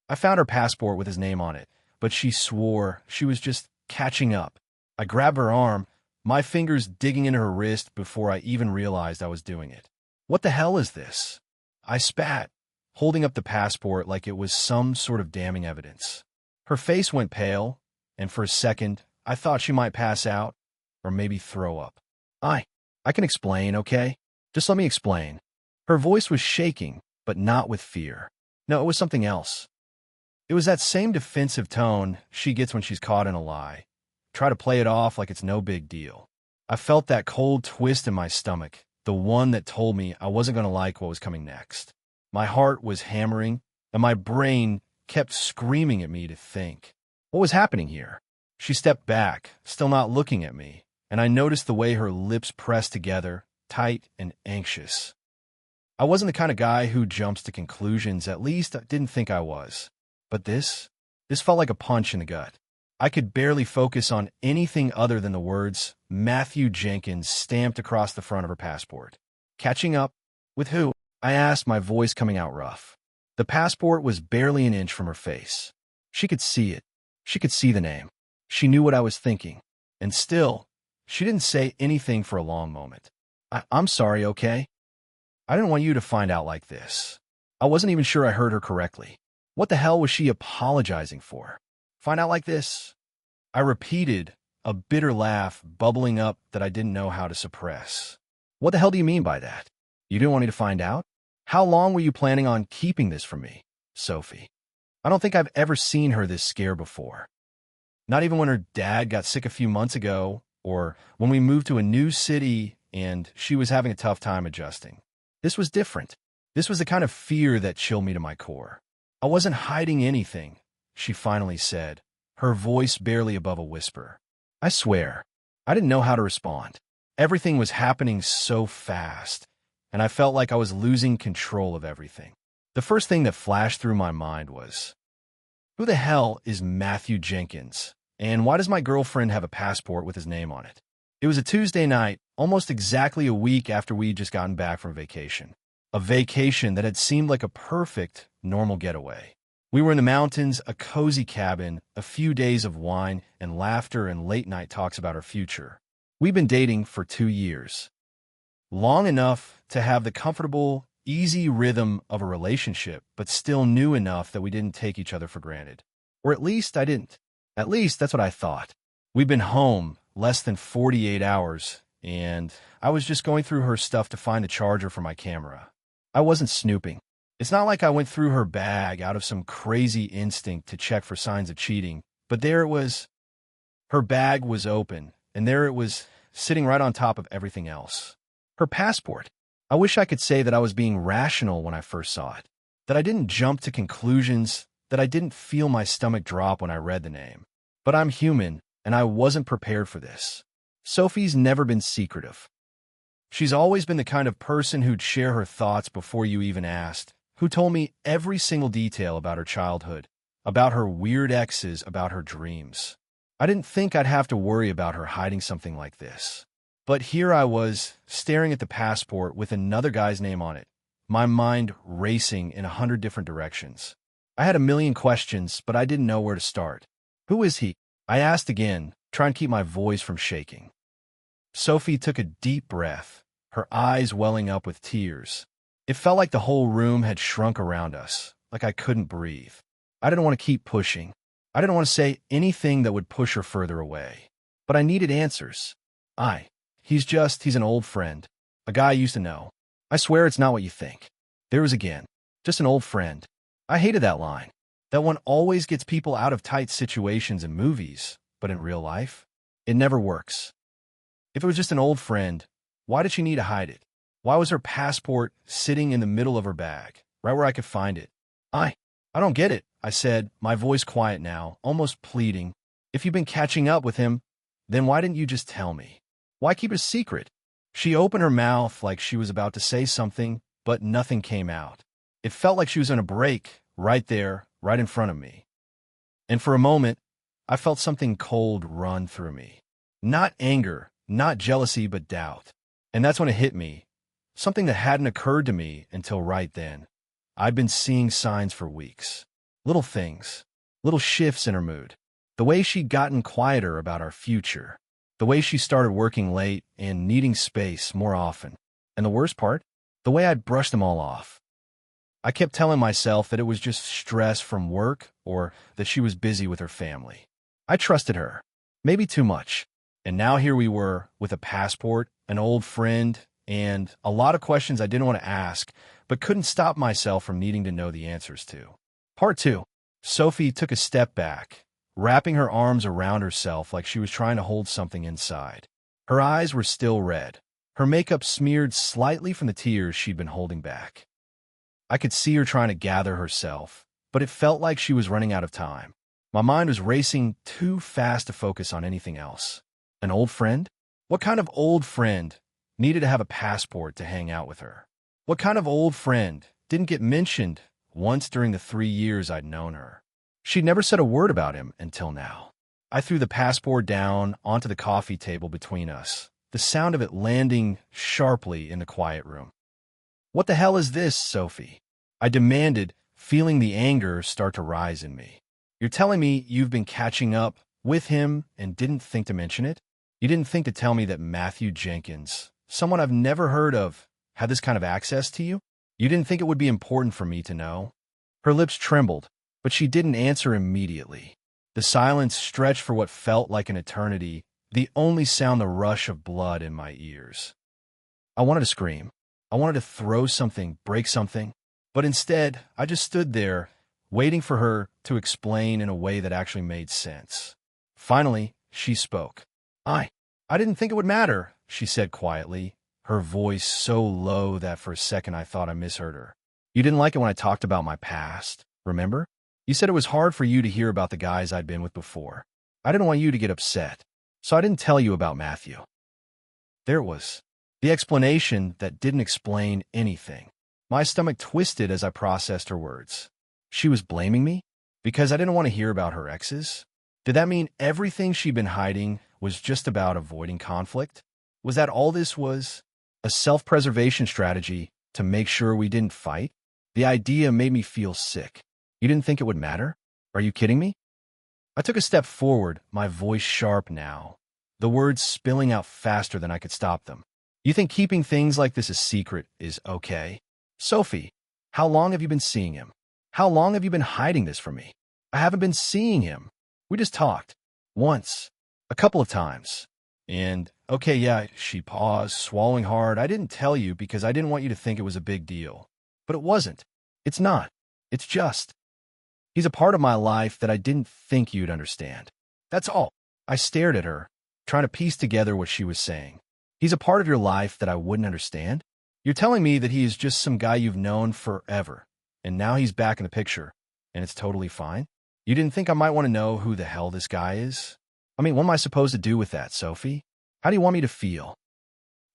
I found her passport with his name on it, but she swore she was just catching up. I grabbed her arm, my fingers digging into her wrist before I even realized I was doing it. What the hell is this? I spat, holding up the passport like it was some sort of damning evidence. Her face went pale, and for a second, I thought she might pass out, or maybe throw up. I can explain, okay? Just let me explain. Her voice was shaking, but not with fear. No, it was something else. It was that same defensive tone she gets when she's caught in a lie. Try to play it off like it's no big deal. I felt that cold twist in my stomach, the one that told me I wasn't going to like what was coming next. My heart was hammering, and my brain kept screaming at me to think. What was happening here? She stepped back, still not looking at me, and I noticed the way her lips pressed together, tight and anxious. I wasn't the kind of guy who jumps to conclusions, at least I didn't think I was. But this felt like a punch in the gut. I could barely focus on anything other than the words Matthew Jenkins stamped across the front of her passport. Catching up? With who? I asked, my voice coming out rough. The passport was barely an inch from her face. She could see it. She could see the name. She knew what I was thinking. And still, she didn't say anything for a long moment. I'm sorry, okay? I didn't want you to find out like this. I wasn't even sure I heard her correctly. What the hell was she apologizing for? Find out like this? I repeated, a bitter laugh bubbling up that I didn't know how to suppress. What the hell do you mean by that? You didn't want me to find out? How long were you planning on keeping this from me, Sophie? I don't think I've ever seen her this scared before. Not even when her dad got sick a few months ago, or when we moved to a new city and she was having a tough time adjusting. This was different. This was the kind of fear that chilled me to my core. I wasn't hiding anything, she finally said, her voice barely above a whisper. I swear, I didn't know how to respond. Everything was happening so fast, and I felt like I was losing control of everything. The first thing that flashed through my mind was, who the hell is Matthew Jenkins, and why does my girlfriend have a passport with his name on it? It was a Tuesday night, almost exactly a week after we'd just gotten back from vacation. A vacation that had seemed like a perfect, normal getaway. We were in the mountains, a cozy cabin, a few days of wine and laughter and late-night talks about our future. We'd been dating for 2 years. Long enough to have the comfortable, easy rhythm of a relationship, but still new enough that we didn't take each other for granted. Or at least I didn't. At least that's what I thought. We'd been home less than 48 hours, and I was just going through her stuff to find a charger for my camera. I wasn't snooping. It's not like I went through her bag out of some crazy instinct to check for signs of cheating, but there it was. Her bag was open, and there it was, sitting right on top of everything else. Her passport. I wish I could say that I was being rational when I first saw it, that I didn't jump to conclusions, that I didn't feel my stomach drop when I read the name. But I'm human, and I wasn't prepared for this. Sophie's never been secretive. She's always been the kind of person who'd share her thoughts before you even asked, who told me every single detail about her childhood, about her weird exes, about her dreams. I didn't think I'd have to worry about her hiding something like this. But here I was, staring at the passport with another guy's name on it, my mind racing in 100 different directions. I had a million questions, but I didn't know where to start. Who is he? I asked again, trying to keep my voice from shaking. Sophie took a deep breath, her eyes welling up with tears. It felt like the whole room had shrunk around us, like I couldn't breathe. I didn't want to keep pushing. I didn't want to say anything that would push her further away. But I needed answers. He's an old friend, a guy I used to know. I swear it's not what you think. There was again, just an old friend. I hated that line. That one always gets people out of tight situations in movies, but in real life, it never works. If it was just an old friend, why did she need to hide it? Why was her passport sitting in the middle of her bag, right where I could find it? I don't get it, I said, my voice quiet now, almost pleading. If you've been catching up with him, then why didn't you just tell me? Why keep it a secret? She opened her mouth like she was about to say something, but nothing came out. It felt like she was on a break, right there, right in front of me. And for a moment, I felt something cold run through me. Not anger, not jealousy, but doubt. And that's when it hit me. Something that hadn't occurred to me until right then. I'd been seeing signs for weeks. Little things, little shifts in her mood. The way she'd gotten quieter about our future. The way she started working late and needing space more often. And the worst part? The way I'd brushed them all off. I kept telling myself that it was just stress from work or that she was busy with her family. I trusted her, maybe too much. And now here we were with a passport, an old friend, and a lot of questions I didn't want to ask, but couldn't stop myself from needing to know the answers to. Part 2. Sophie took a step back, wrapping her arms around herself like she was trying to hold something inside. Her eyes were still red, her makeup smeared slightly from the tears she'd been holding back. I could see her trying to gather herself, but it felt like she was running out of time. My mind was racing too fast to focus on anything else. An old friend? What kind of old friend needed to have a passport to hang out with her? What kind of old friend didn't get mentioned once during the 3 years I'd known her? She'd never said a word about him until now. I threw the passport down onto the coffee table between us, the sound of it landing sharply in the quiet room. What the hell is this, Sophie? I demanded, feeling the anger start to rise in me. You're telling me you've been catching up with him and didn't think to mention it? You didn't think to tell me that Matthew Jenkins, someone I've never heard of, had this kind of access to you? You didn't think it would be important for me to know? Her lips trembled, but she didn't answer immediately. The silence stretched for what felt like an eternity, the only sound the rush of blood in my ears. I wanted to scream. I wanted to throw something, break something. But instead, I just stood there, waiting for her to explain in a way that actually made sense. Finally, she spoke. I didn't think it would matter, she said quietly, her voice so low that for a second I thought I misheard her. You didn't like it when I talked about my past, remember? You said it was hard for you to hear about the guys I'd been with before. I didn't want you to get upset, so I didn't tell you about Matthew. There it was. The explanation that didn't explain anything. My stomach twisted as I processed her words. She was blaming me? Because I didn't want to hear about her exes? Did that mean everything she'd been hiding was just about avoiding conflict? Was that all this was? A self-preservation strategy to make sure we didn't fight? The idea made me feel sick. You didn't think it would matter? Are you kidding me? I took a step forward, my voice sharp now, the words spilling out faster than I could stop them. You think keeping things like this a secret is okay? Sophie, how long have you been seeing him? How long have you been hiding this from me? I haven't been seeing him. We just talked. Once. A couple of times. And, okay, yeah, she paused, swallowing hard. I didn't tell you because I didn't want you to think it was a big deal. But it wasn't. It's not. It's just. He's a part of my life that I didn't think you'd understand. That's all. I stared at her, trying to piece together what she was saying. He's a part of your life that I wouldn't understand? You're telling me that he is just some guy you've known forever, and now he's back in the picture, and it's totally fine? You didn't think I might want to know who the hell this guy is? I mean, what am I supposed to do with that, Sophie? How do you want me to feel?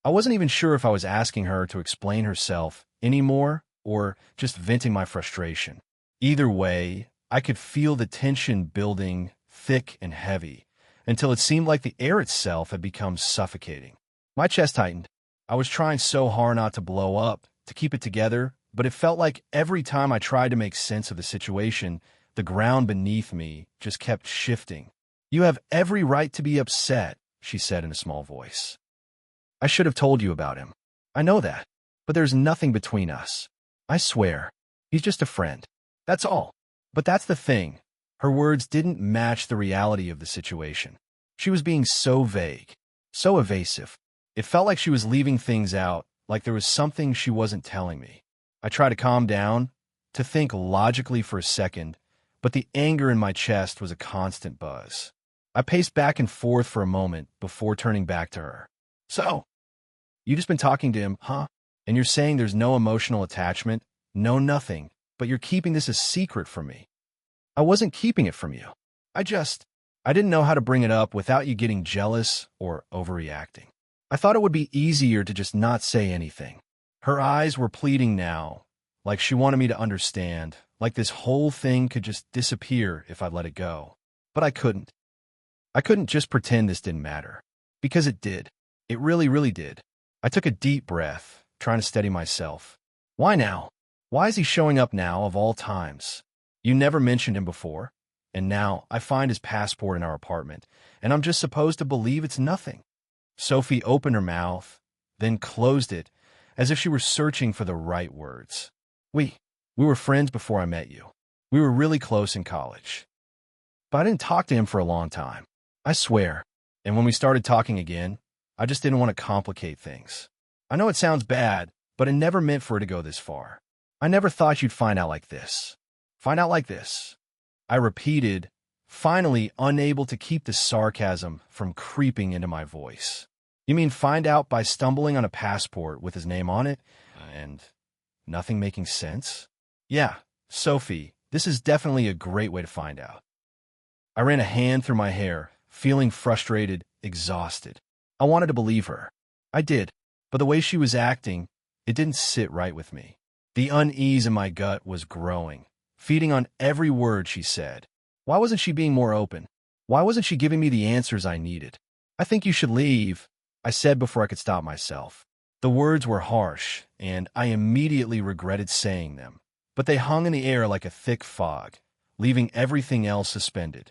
I wasn't even sure if I was asking her to explain herself anymore or just venting my frustration. Either way, I could feel the tension building thick and heavy until it seemed like the air itself had become suffocating. My chest tightened. I was trying so hard not to blow up, to keep it together, but it felt like every time I tried to make sense of the situation, the ground beneath me just kept shifting. You have every right to be upset, she said in a small voice. I should have told you about him. I know that, but there's nothing between us. I swear. He's just a friend. That's all. But that's the thing. Her words didn't match the reality of the situation. She was being so vague, so evasive. It felt like she was leaving things out, like there was something she wasn't telling me. I tried to calm down, to think logically for a second, but the anger in my chest was a constant buzz. I paced back and forth for a moment before turning back to her. So, you just been talking to him, huh? And you're saying there's no emotional attachment, no nothing, but you're keeping this a secret from me. I wasn't keeping it from you. I didn't know how to bring it up without you getting jealous or overreacting. I thought it would be easier to just not say anything. Her eyes were pleading now, like she wanted me to understand, like this whole thing could just disappear if I let it go. But I couldn't. I couldn't just pretend this didn't matter. Because it did. It really, really did. I took a deep breath, trying to steady myself. Why now? Why is he showing up now of all times? You never mentioned him before, and now I find his passport in our apartment, and I'm just supposed to believe it's nothing." Sophie opened her mouth, then closed it, as if she were searching for the right words. We were friends before I met you. We were really close in college. But I didn't talk to him for a long time. I swear. And when we started talking again, I just didn't want to complicate things. I know it sounds bad, but I never meant for it to go this far. I never thought you'd find out like this. Find out like this. I repeated, finally unable to keep the sarcasm from creeping into my voice. You mean find out by stumbling on a passport with his name on it and nothing making sense? Yeah, Sophie, this is definitely a great way to find out. I ran a hand through my hair, feeling frustrated, exhausted. I wanted to believe her. I did, but the way she was acting, it didn't sit right with me. The unease in my gut was growing, feeding on every word she said. Why wasn't she being more open? Why wasn't she giving me the answers I needed? "I think you should leave," I said before I could stop myself. The words were harsh, and I immediately regretted saying them, but they hung in the air like a thick fog, leaving everything else suspended.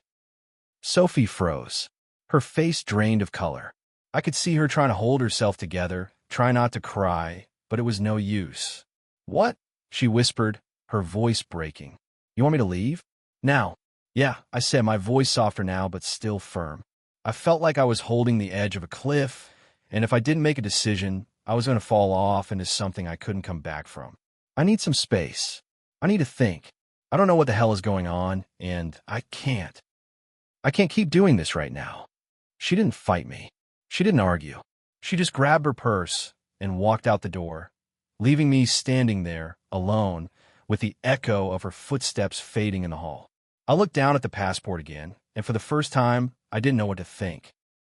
Sophie froze. Her face drained of color. I could see her trying to hold herself together, try not to cry, but it was no use. "What?" she whispered, her voice breaking. "You want me to leave? Now?" "Yeah," I said, my voice softer now but still firm. I felt like I was holding the edge of a cliff, and if I didn't make a decision, I was going to fall off into something I couldn't come back from. I need some space. I need to think. I don't know what the hell is going on, and I can't. I can't keep doing this right now. She didn't fight me. She didn't argue. She just grabbed her purse and walked out the door, leaving me standing there, alone, with the echo of her footsteps fading in the hall. I looked down at the passport again, and for the first time, I didn't know what to think.